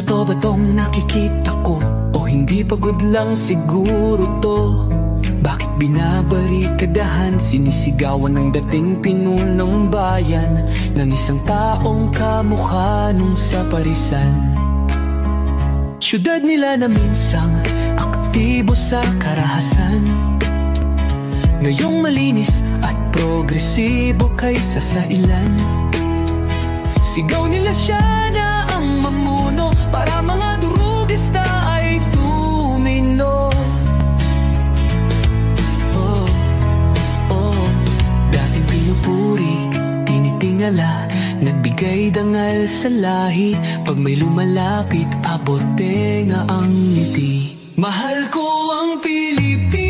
Totoo ba tong nakikita ko? O hindi pagod lang siguro to? Bakit binabarikadahan, sinisigawan ng dating pinunong bayan ng isang taong kamukha nung sa parisan? Syudad nila na minsang aktibo sa karahasan, ngayong malinis at progresibo kaysa sa ilan. Sigaw nila siya na ang mamuno para mga durugista ay tumino. Oh, oh, dating pinupuri, tinitingala, nagbigay dangal sa lahi. Pag may lumalapit, abot tenga ang ngiti. Mahal ko ang Pilipinas,